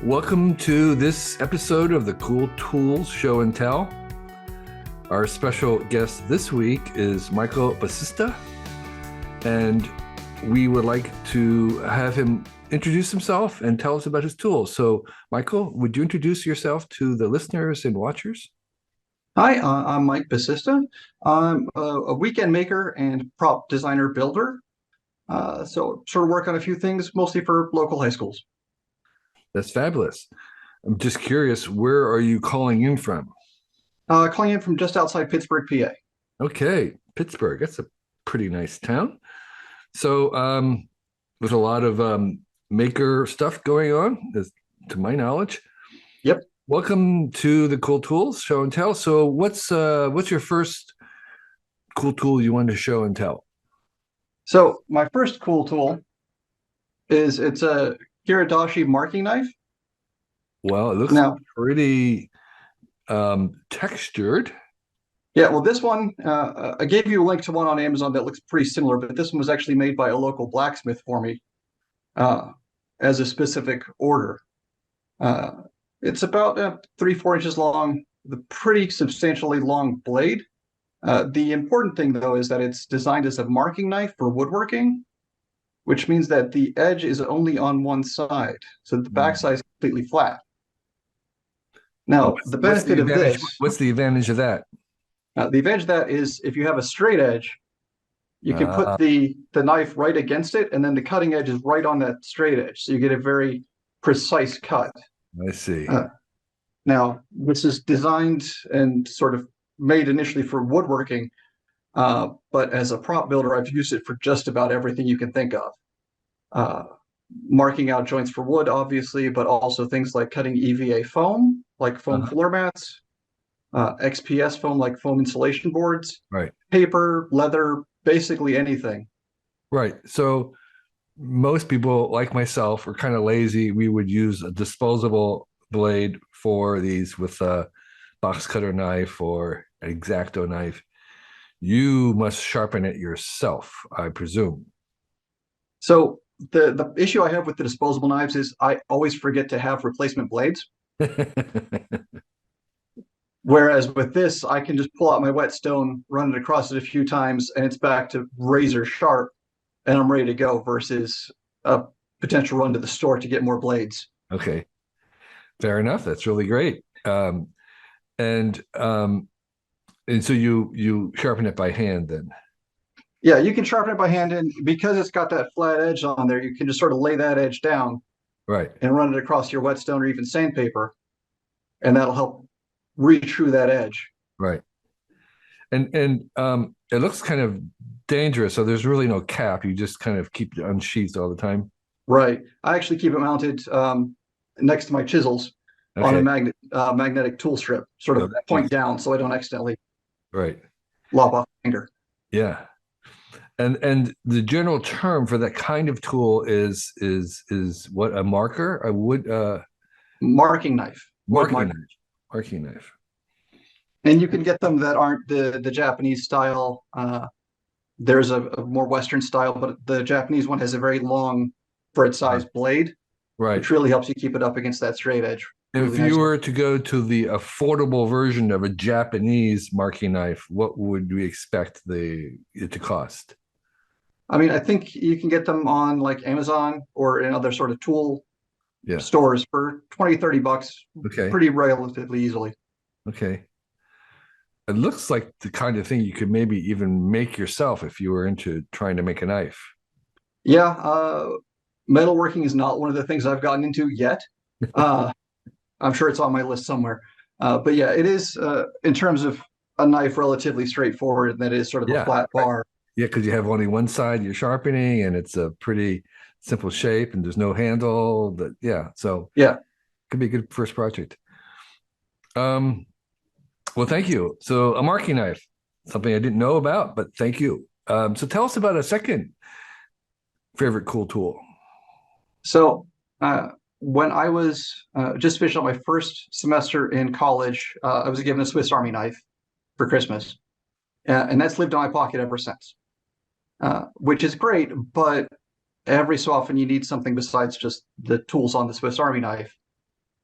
Welcome to this episode of the Cool Tools Show and Tell. Our special guest this week is Michael Basista, and we would like to have him introduce himself and tell us about his tools. So, Michael, would you introduce yourself to the listeners and watchers? Hi, I'm Mike Basista. I'm a weekend maker and prop designer builder. So sort of work on a few things, mostly for local high schools. That's fabulous. I'm just curious, where are you calling in from? Calling in from just outside Pittsburgh, PA. Okay, Pittsburgh. That's a pretty nice town. So, with a lot of maker stuff going on, to my knowledge. Yep. Welcome to the Cool Tools Show and Tell. So, what's your first cool tool you want to show and tell? So my first cool tool it's a Kiridashi marking knife. Well, it looks pretty textured. Yeah, well, this one, I gave you a link to one on Amazon that looks pretty similar, but this one was actually made by a local blacksmith for me as a specific order. It's about 3-4 inches long, with a pretty substantially long blade. The important thing, though, is that it's designed as a marking knife for woodworking, which means that the edge is only on one side, so the back side is completely flat. Now, the benefit of this... What's the advantage of that? The advantage of that is if you have a straight edge, you can put the knife right against it, and then the cutting edge is right on that straight edge, so you get a very precise cut. I see. Now, this is designed and sort of made initially for woodworking, but as a prop builder, I've used it for just about everything you can think of. Marking out joints for wood, obviously, but also things like cutting EVA foam, like foam floor mats, XPS foam, like foam insulation boards, right? Paper, leather, basically anything. Right. So most people, like myself, are kind of lazy. We would use a disposable blade for these with a box cutter knife or an X-Acto knife. You must sharpen it yourself, I presume. So the issue I have with the disposable knives is I always forget to have replacement blades. Whereas with this, I can just pull out my whetstone, run it across it a few times, and it's back to razor sharp, and I'm ready to go, versus a potential run to the store to get more blades. Okay, fair enough. That's really great. And so you sharpen it by hand then? Yeah, you can sharpen it by hand, and because it's got that flat edge on there, you can just sort of lay that edge down, right, and run it across your whetstone or even sandpaper, and that'll help reach through that edge. Right. And it looks kind of dangerous. So there's really no cap. You just kind of keep it unsheathed all the time. Right. I actually keep it mounted next to my chisels on a magnetic tool strip, sort of point down, so I don't accidentally lop off the finger. Yeah. And the general term for that kind of tool is what, a marker? A wood marking knife. Marking knife. And you can get them that aren't the Japanese style. There's a more Western style, but the Japanese one has a very long, for its size, blade, which really helps you keep it up against that straight edge. If you were to go to the affordable version of a Japanese marking knife, what would we expect it to cost? I mean, I think you can get them on like Amazon or in other sort of tool stores for $20-$30. Okay. Pretty relatively easily. Okay. It looks like the kind of thing you could maybe even make yourself if you were into trying to make a knife. Yeah. Metalworking is not one of the things I've gotten into yet. I'm sure it's on my list somewhere. But yeah, it is, in terms of a knife, relatively straightforward, and that is sort of a flat bar. Yeah, because you have only one side you're sharpening, and it's a pretty simple shape, and there's no handle. But so could be a good first project. Well, thank you. So a marking knife, something I didn't know about, but thank you. So tell us about a second favorite cool tool. So when I was just finishing up my first semester in college, I was given a Swiss Army knife for Christmas, and that's lived in my pocket ever since, which is great, but every so often you need something besides just the tools on the Swiss Army knife.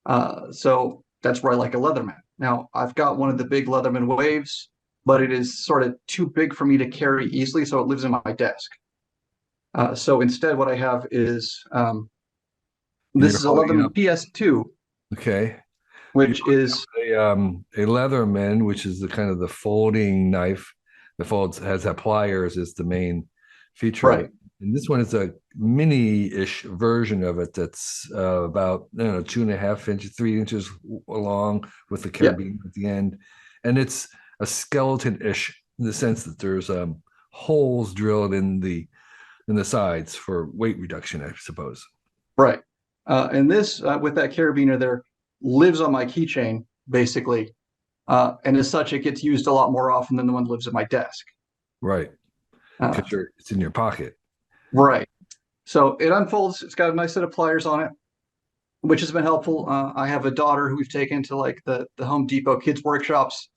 So that's where I like a Leatherman. Now, I've got one of the big Leatherman waves, but it is sort of too big for me to carry easily, so it lives in my desk. So instead, what I have is And this you're is a holding Leatherman up. PS2, Okay. You're which holding is up a Leatherman, which is the kind of the folding knife. The folds has that pliers is the main feature of it. right. And this one is a mini-ish version of it that's about, I don't know, 2.5 inches, 3 inches long with the Yeah, carabiner at the end. And it's a skeleton-ish in the sense that there's holes drilled in the sides for weight reduction, I suppose. right. And this, with that carabiner there, lives on my keychain, basically. And as such, it gets used a lot more often than the one that lives at my desk. Right. Uh, Because it's in your pocket. right. So it unfolds. It's got a nice set of pliers on it, which has been helpful. I have a daughter who we've taken to like the Home Depot kids workshops,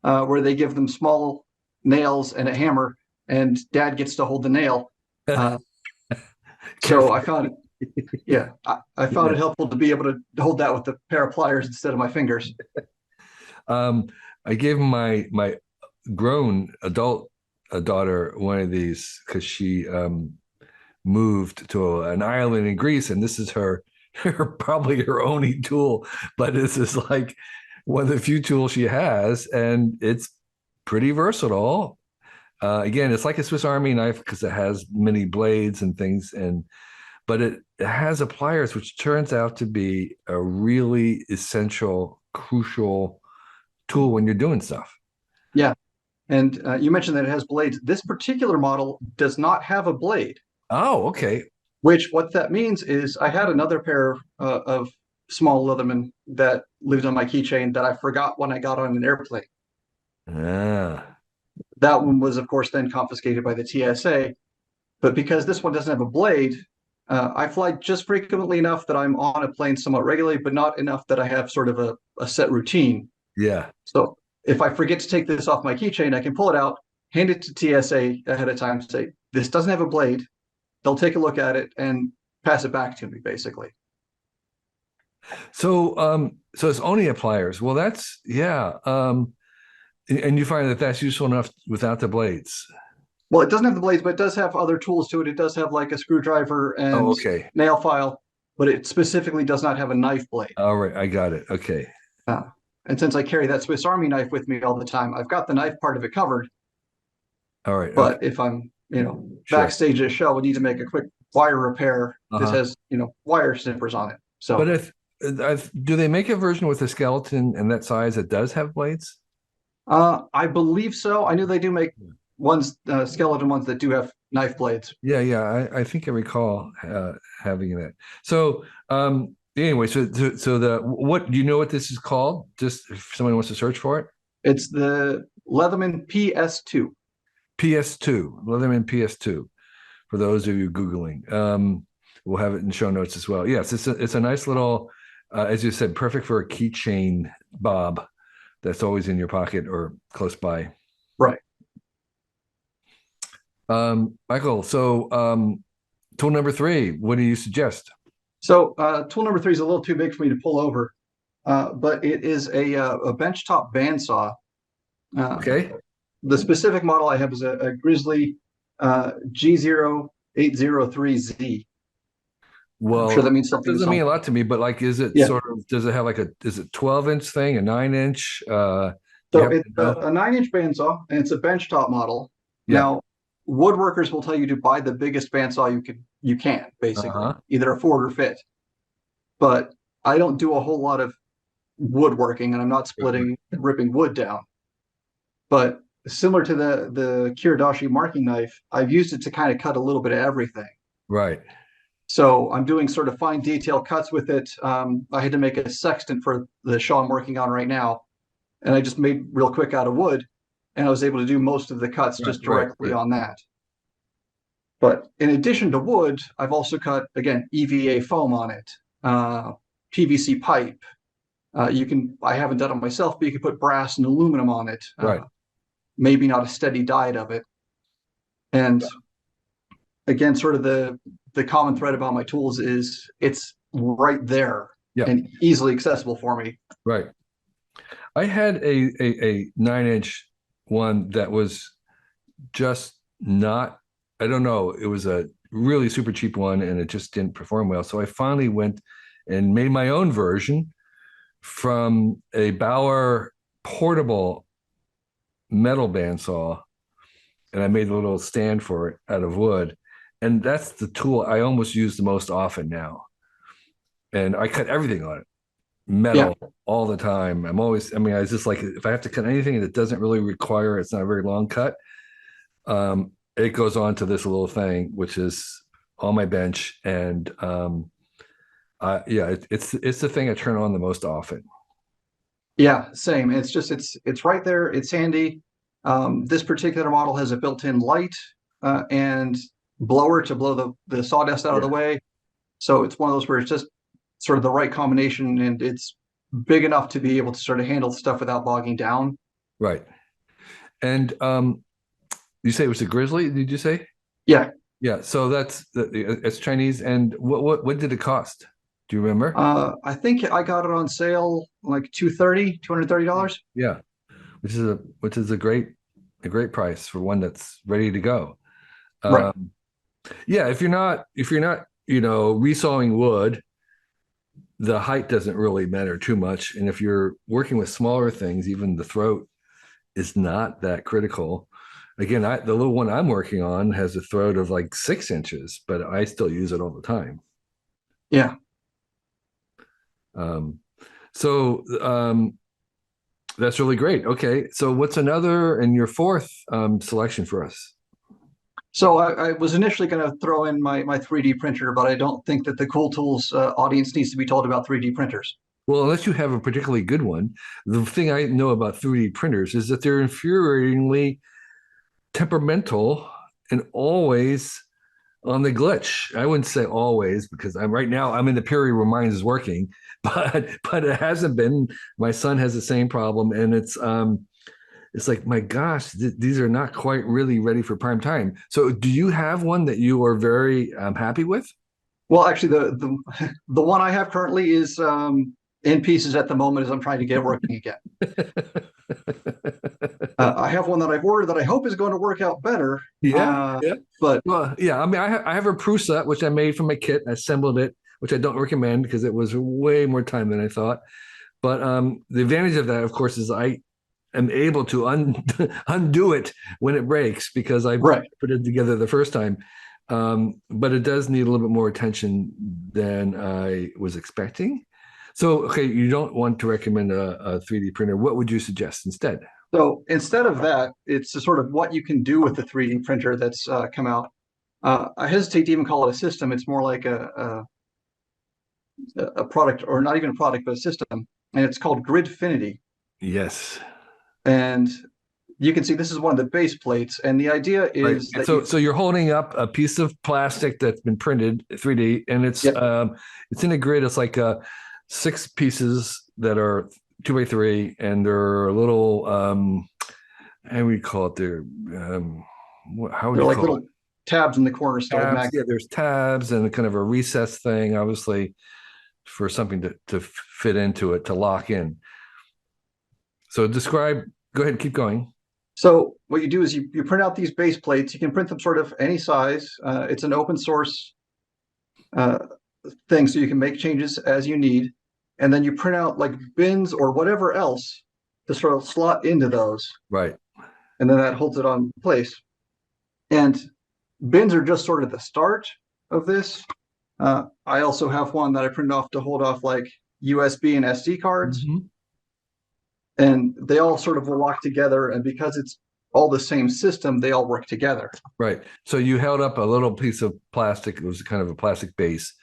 where they give them small nails and a hammer, and dad gets to hold the nail. Uh, so I Carefully. found it, yeah, I found Yeah. it helpful to be able to hold that with a pair of pliers instead of my fingers. Um, I gave my grown adult daughter one of these because she moved to an island in Greece, and this is her probably her only tool, but this is like one of the few tools she has, and it's pretty versatile. Again, it's like a Swiss Army knife because it has many blades and things, and but it has a pliers, which turns out to be a really essential, crucial tool when you're doing stuff. Yeah, and you mentioned that it has blades. This particular model does not have a blade, Oh, okay. which what that means is I had another pair of small Leatherman that lived on my keychain that I forgot when I got on an airplane. Ah, That one was, of course, then confiscated by the TSA. But because this one doesn't have a blade, I fly just frequently enough that I'm on a plane somewhat regularly, but not enough that I have sort of a set routine. yeah. So if I forget to take this off my keychain, I can pull it out, hand it to TSA ahead of time, say, this doesn't have a blade. They'll take a look at it and pass it back to me, basically. So it's only a pliers. Well, that's yeah. And you find that that's useful enough without the blades. Well, it doesn't have the blades, but it does have other tools to it. It does have like a screwdriver Oh, and okay. nail file, but it specifically does not have a knife blade. All right, I got it. Okay. Uh, and since I carry that Swiss Army knife with me all the time, I've got the knife part of it covered. All right. Okay. But if I'm, Sure. backstage at a show and need to make a quick wire repair, this Uh-huh. has, wire snippers on it. But So if do they make a version with a skeleton and that size that does have blades? I believe so. I knew they do make ones, skeleton ones that do have knife blades. Yeah, yeah. I think I recall having that. So anyway, so the what do you know what this is called? Just if someone wants to search for it. It's the Leatherman PS2. PS2, Leatherman PS2. For those of you Googling. We'll have it in show notes as well. Yes, it's a nice little, as you said, perfect for a keychain bob that's always in your pocket or close by. Right. Michael, so tool number three, what do you suggest? So tool number three is a little too big for me to pull over, but it is a benchtop bandsaw. Uh, Okay. the specific model I have is a Grizzly G0803Z. I'm sure that Well, means that something to doesn't some. mean a lot to me, but like, is it Yeah. sort of, does it have like is it 12-inch thing, a 9-inch? Do you So happen it's to know? a 9-inch bandsaw, and it's a benchtop model. Yeah. Now, woodworkers will tell you to buy the biggest bandsaw you can basically, Uh-huh. either afford or fit. But I don't do a whole lot of woodworking, and I'm not splitting and ripping wood down. But similar to the Kiridashi marking knife, I've used it to kind of cut a little bit of everything. Right. So I'm doing sort of fine detail cuts with it. I had to make a sextant for the show I'm working on right now, and I just made real quick out of wood, and I was able to do most of the cuts Right. just Right. directly Right. on that. But in addition to wood, I've also cut, again, EVA foam on it, PVC pipe. I haven't done it myself, but you can put brass and aluminum on it. Right. Maybe not a steady diet of it. And again, sort of the common thread about my tools is it's right there. Yeah. and easily accessible for me. Right. I had a 9-inch one that was just not, I don't know, it was a really super cheap one and it just didn't perform well. So I finally went and made my own version from a Bauer portable metal bandsaw, and I made a little stand for it out of wood. And that's the tool I almost use the most often now. And I cut everything on it, Yeah, metal all the time. I mean, I just like, if I have to cut anything that doesn't really require, it's not a very long cut, it goes on to this little thing, which is on my bench. And yeah, it's the thing I turn on the most often. yeah, same. It's right there. It's handy. This particular model has a built-in light and blower to blow the sawdust out of Yeah. the way. So it's one of those where it's just sort of the right combination, and it's big enough to be able to sort of handle stuff without bogging down. Right. And you say it was a Grizzly, did you say? Yeah, Yeah, so it's Chinese. And what did it cost? Do you remember? I think I got it on sale like $230. Yeah, which is a great price for one that's ready to go. Right. Yeah, if you're not resawing wood, the height doesn't really matter too much. And if you're working with smaller things, even the throat is not that critical. Again, the little one I'm working on has a throat of like 6 inches, but I still use it all the time. Yeah. Um, so that's really great. Okay, so what's another and your fourth selection for us? So I was initially going to throw in my 3D printer, but I don't think that the Cool Tools audience needs to be told about 3D printers. Well, unless you have a particularly good one, the thing I know about 3D printers is that they're infuriatingly temperamental and always on the glitch. I wouldn't say always because I'm in the period where mine is working, but it hasn't been. My son has the same problem, and it's like, my gosh, these are not quite really ready for prime time. So do you have one that you are very happy with? Well, actually, the one I have currently is in pieces at the moment as I'm trying to get it working again. I have one that I've ordered that I hope is going to work out better. Yeah, yeah. But Well, yeah. I mean, I have a Prusa, which I made from a kit. I assembled it, which I don't recommend because it was way more time than I thought. But the advantage of that, of course, is I am able to undo it when it breaks because I right. put it together the first time. But it does need a little bit more attention than I was expecting. So, okay, you don't want to recommend a 3D printer. What would you suggest instead? So instead of that, it's a sort of what you can do with the 3D printer that's come out. I hesitate to even call it a system. It's more like a product, or not even a product, but a system. And it's called Gridfinity. Yes. And you can see this is one of the base plates. And the idea Right. is that So you're holding up a piece of plastic that's been printed 3D, and it's yep, it's in a grid. It's like 6 pieces that are 2x3, and they're a little how do we call it? How would they're you like call little it? tabs in the corner still. Tabs. Yeah, there's tabs and kind of a recess thing, obviously, for something to fit into it to lock in. So describe. Go ahead, keep going. So what you do is you print out these base plates. You can print them sort of any size. It's an open source uh, thing, so you can make changes as you need. And then you print out like bins or whatever else to sort of slot into those. Right. And then that holds it on place. And bins are just sort of the start of this. I also have one that I printed off to hold off like USB and SD cards. Mm-hmm. And they all sort of will lock together. And because it's all the same system, they all work together. Right. So you held up a little piece of plastic. It was kind of a plastic base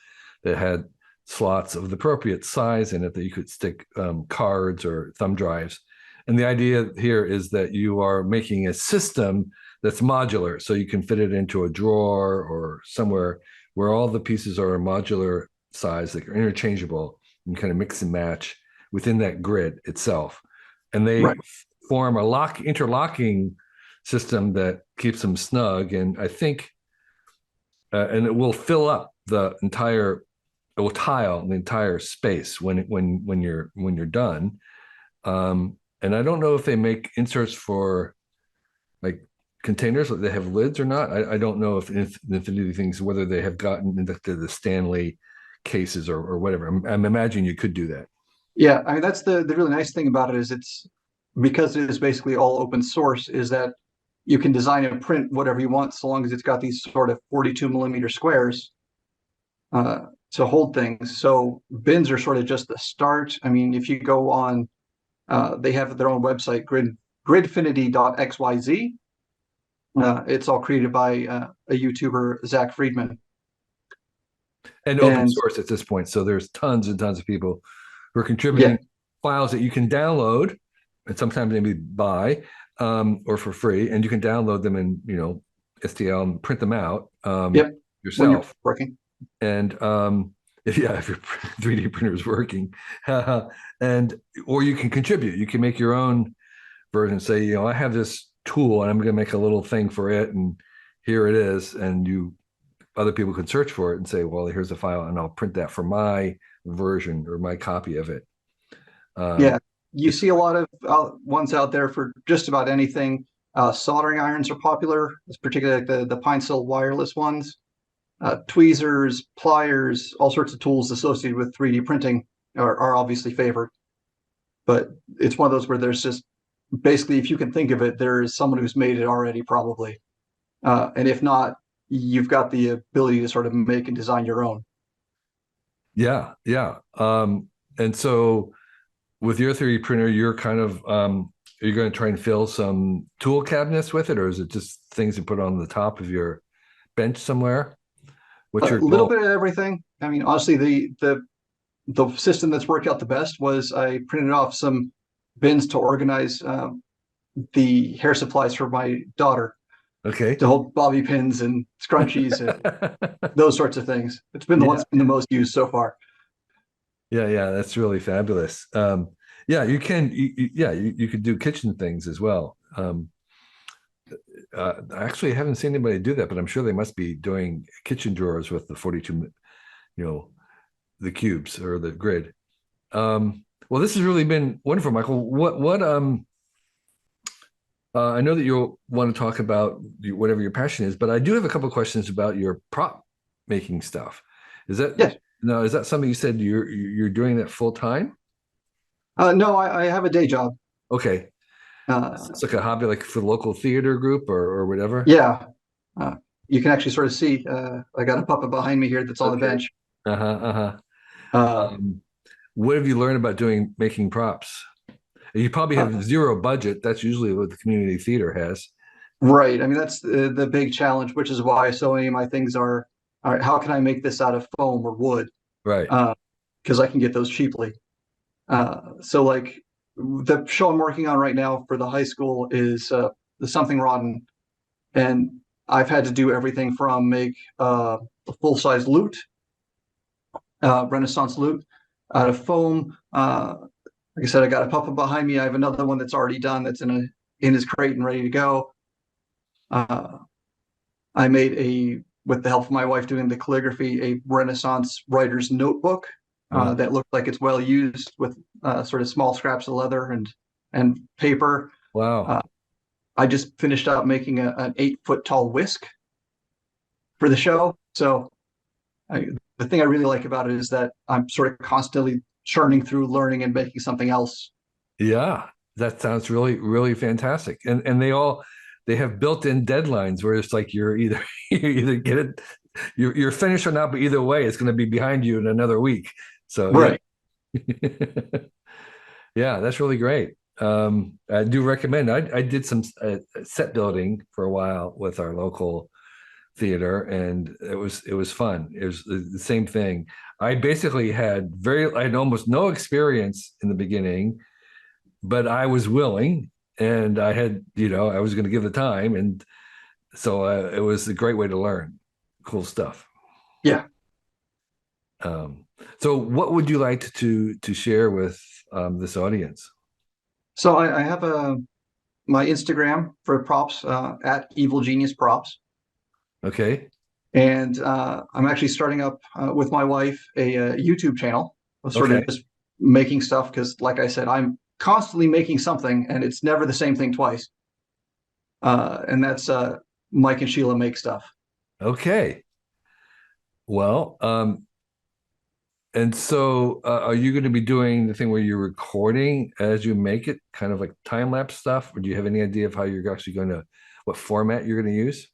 that had slots of the appropriate size in it that you could stick cards or thumb drives. And the idea here is that you are making a system that's modular, so you can fit it into a drawer or somewhere where all the pieces are a modular size that are interchangeable and kind of mix and match within that grid itself. And they Right. form a interlocking system that keeps them snug. And I think, and it will fill up the entire will tile the entire space when you're done. And I don't know if they make inserts for like containers, that they have lids or not. I don't know if Infinity things, whether they have gotten into the Stanley cases or whatever. I'm imagining you could do that. Yeah, I mean that's the really nice thing about it is it's because it is basically all open source, is that you can design and print whatever you want so long as it's got these sort of 42 millimeter squares to hold things. So bins are sort of just the start. I mean, if you go on, they have their own website, gridfinity.xyz. It's all created by a YouTuber, Zach Friedman. And open And source at this point. So there's tons and tons of people who are yeah, contributing files that you can download and sometimes maybe buy or for free. And you can download them in, STL and print them out yep, when you're yourself. working. And if your 3D printer is working, and or you can contribute. You can make your own version. Say, I have this tool and I'm going to make a little thing for it, and here it is. And other people can search for it and say, well, here's a file, and I'll print that for my version or my copy of it. Yeah, you see a lot of ones out there for just about anything. Soldering irons are popular, it's particularly like the Pine Sol wireless ones. Tweezers, pliers, all sorts of tools associated with 3D printing are obviously favored. But it's one of those where there's just basically, if you can think of it, there is someone who's made it already, probably. And if not, you've got the ability to sort of make and design your own. Yeah, yeah. And so with your 3D printer, you're kind of are you going to try and fill some tool cabinets with it, or is it just things you put on the top of your bench somewhere? What's A your little goal? bit of everything. I mean, honestly, the system that's worked out the best was I printed off some bins to organize the hair supplies for my daughter Okay. to hold bobby pins and scrunchies and those sorts of things. It's been the one Yeah, that's been the most used so far. yeah, that's really fabulous. Yeah, you can, you could do kitchen things as well. Actually, I haven't seen anybody do that, but I'm sure they must be doing kitchen drawers with the 42, you know, the cubes or the grid. Well, this has really been wonderful, Michael. I know that you'll want to talk about whatever your passion is, but I do have a couple of questions about your prop making stuff. Is that Yes. no? Is that something you said you're doing that full time? No, I have a day job. Okay, Uh, it's like a hobby, like for the local theater group or whatever. yeah. Uh, you can actually sort of see I got a puppet behind me here that's on the Okay. bench. Uh-huh, uh-huh. Uh, Um, what have you learned about making props? You probably uh, have zero budget. That's usually what the community theater has. right. I mean, that's the big challenge, which is why so many of my things are, all right, how can I make this out of foam or wood? Right. Because I can get those cheaply. So like the show I'm working on right now for the high school is the Something Rotten, and I've had to do everything from make a full-size lute, Renaissance lute, out of foam. Like I said, I got a puppet behind me. I have another one that's already done that's in his crate and ready to go. Uh, I made with the help of my wife doing the calligraphy, a Renaissance writer's notebook Uh, that looked like it's well used with sort of small scraps of leather and paper. wow. Uh, I just finished up making an 8 foot tall whisk for the show. So the thing I really like about it is that I'm sort of constantly churning through learning and making something else. Yeah, that sounds really, really fantastic. And they have built-in deadlines where it's like you either get it, you're finished or not, but either way, it's going to be behind you in another week. So yeah. Right. Yeah, that's really great. I do recommend. I did some set building for a while with our local theater, and it was fun. It was the same thing. I had almost no experience in the beginning, but I was willing, and I was going to give the time, and so it was a great way to learn cool stuff. Yeah. Um, so, what would you like to share with this audience? So I have my Instagram for props at Evil Genius Props. Okay. And I'm actually starting up with my wife a YouTube channel. I'm sort of just making stuff because, like I said, I'm constantly making something, and it's never the same thing twice. And that's Mike and Sheila Make Stuff. Okay. Well, and so are you going to be doing the thing where you're recording as you make it, kind of like time lapse stuff, or do you have any idea of how you're actually going to, what format you're going to use?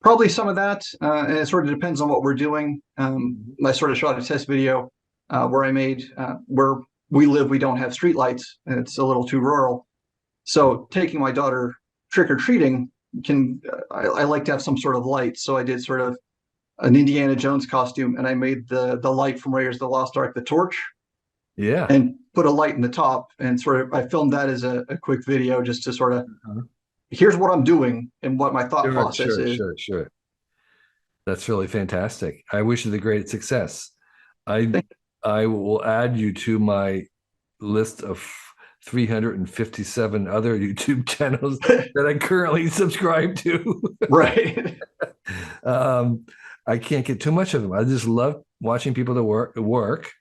Probably some of that, and it sort of depends on what we're doing. I sort of shot a test video where I made where we live, we don't have street lights, and it's a little too rural. So taking my daughter trick or treating I like to have some sort of light. So I did sort of an Indiana Jones costume, and I made the light from Raiders of the Lost Ark, the torch, Yeah. and put a light in the top, and sort of I filmed that as a quick video just to sort of here's what I'm doing and what my thought process is. Sure. That's really fantastic. I wish you the great success. I will add you to my list of 357 other YouTube channels that I currently subscribe to. Right. I can't get too much of them. I just love watching people to work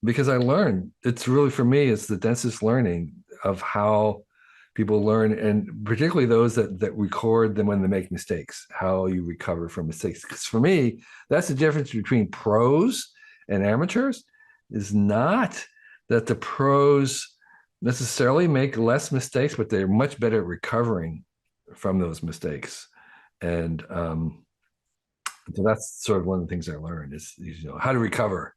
because I learn. It's really, for me, it's the densest learning of how people learn, and particularly those that record them when they make mistakes, how you recover from mistakes. Because for me, that's the difference between pros and amateurs, is not that the pros necessarily make less mistakes, but they're much better at recovering from those mistakes. And so that's sort of one of the things I learned is, how to recover.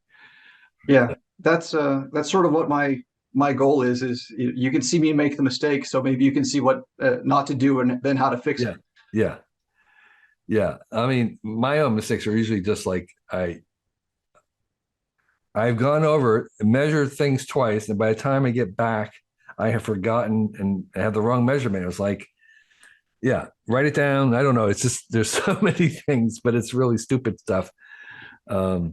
Yeah, that's sort of what my goal is you can see me make the mistake, so maybe you can see what not to do and then how to fix it. Yeah. I mean, my own mistakes are usually just like I've gone over, measured things twice, and by the time I get back, I have forgotten and I have the wrong measurement. It was like, yeah, write it down. I don't know. It's just, there's so many things, but it's really stupid stuff. Well,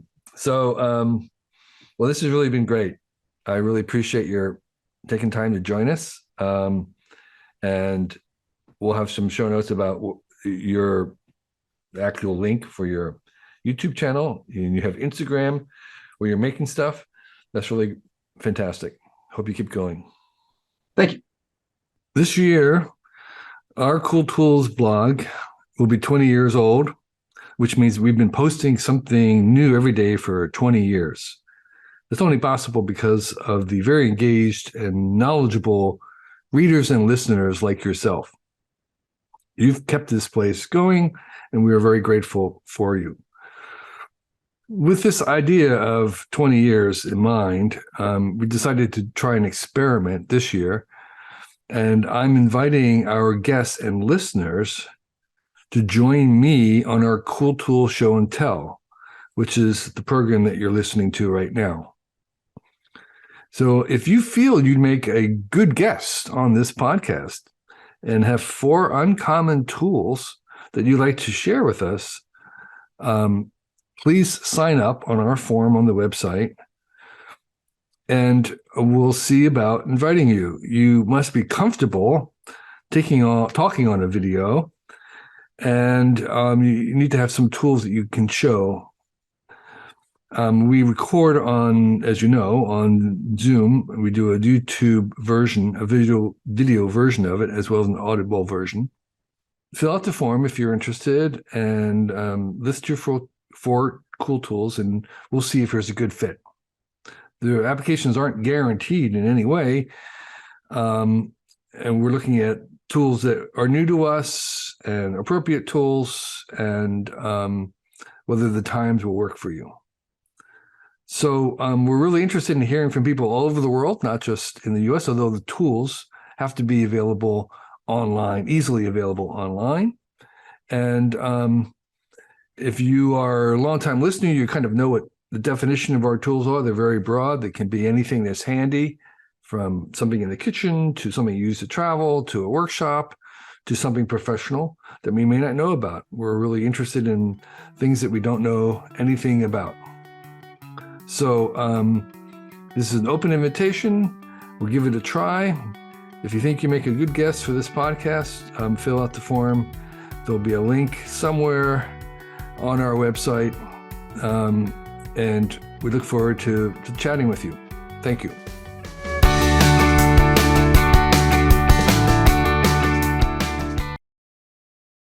this has really been great. I really appreciate your taking time to join us. And we'll have some show notes about your actual link for your YouTube channel. And you have Instagram where you're making stuff. That's really fantastic. Hope you keep going. Thank you. This year, our Cool Tools blog will be 20 years old, which means we've been posting something new every day for 20 years. It's only possible because of the very engaged and knowledgeable readers and listeners like yourself. You've kept this place going, and we are very grateful for you. With this idea of 20 years in mind, we decided to try an experiment this year, and I'm inviting our guests and listeners to join me on our Cool Tool Show and Tell, which is the program that you're listening to right now. So if you feel you'd make a good guest on this podcast and have 4 uncommon tools that you'd like to share with us, please sign up on our form on the website, and we'll see about inviting you. You must be comfortable talking on a video, and you need to have some tools that you can show. We record on, as you know, on Zoom. We do a YouTube version, a video version of it, as well as an audible version. Fill out the form if you're interested, and list your 4 cool tools, and we'll see if there's a good fit. The applications aren't guaranteed in any way, and we're looking at tools that are new to us and appropriate tools, and whether the times will work for you. So we're really interested in hearing from people all over the world, not just in the US, although the tools have to be available online, easily available online. And if you are a longtime listener, you kind of know what the definition of our tools are. They're very broad. They can be anything that's handy, from something in the kitchen to something you use to travel, to a workshop, to something professional that we may not know about. We're really interested in things that we don't know anything about. So this is an open invitation. We'll give it a try. If you think you make a good guest for this podcast, fill out the form. There'll be a link somewhere on our website. And we look forward to chatting with you. Thank you.